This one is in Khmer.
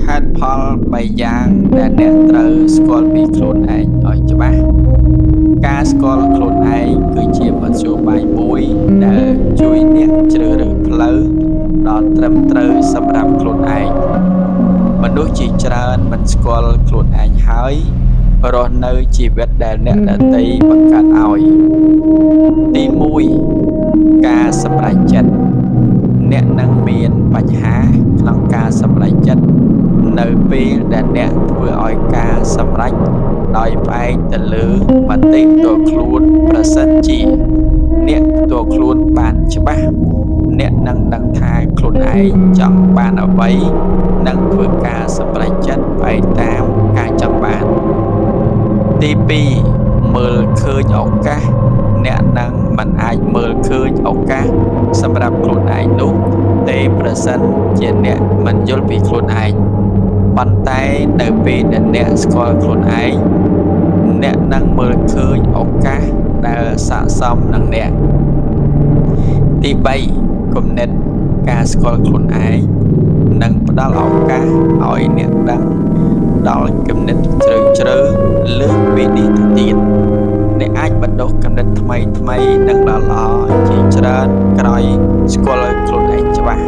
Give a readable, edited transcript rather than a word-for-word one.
ហេតុផល3យ៉ាងដែលអ្នកត្រូវស្គាល់ពីខ្លួនឯងឲ្យច្បាស់ការស្គាល់ខ្លួនឯងគឺជាមធ្យោបាយមួយដែលជួយអ្នកជ្រើសរើសផ្លូវដ៏ត្រឹមត្រូវសម្រាប់ខ្លួនឯងមនុស្សជាច្រើនមិនស្គាល់ខ្លួនឯងហើយរស់នៅជីវិតដែលអ្នកដទៃបង្កើតឲ្យទី1ការសម្រេចចិត្តអ្នកនឹងមានបញ្ហាក្នុងការសម្រេចចិត្តនៅពេលដែលអ្នកធ្វើឲ្យការសម្រេចដោយផ្អែកទៅលើមតិផ្ទាល់ខ្លួនប្រសិនជាអ្នកផ្ទាល់ខ្លួនបានច្បាស់អ្នកនឹងដឹងថាខ្លួនឯងចង់បានអ្វីនិងធ្វើការសម្រេចចិត្តផ្អែកតាមការចង់បានទី2មើលឃើញឱកាសអ្នកនឹងមិនអាចមើលឃើញឱកាសសម្រាប់ខ្លួនឯងនោះទេប្រសិនជាអ្នកមិនយល់ពីខ្លួនឯងប៉ុន្តែនៅពេលដែលអ្នកស្គាល់ខ្លួនឯងអ្នកនឹងមើលឃើញឱកាសដែលស័ក្តិសមនឹងអ្នកទី3គំនិតការស្គាល់ខ្លួនឯងនឹងផ្ដល់ឱកាសឲ្យអ្នកដឹងដល់គំនិតជ្រៅលើសពីនេះទៅទៀតអ្នកអាចបណ្ដុះគំនិតថ្មីនិងដ៏ល្អជាច្រើនក្រោយស្គាល់ខ្លួនឯងច្បាស់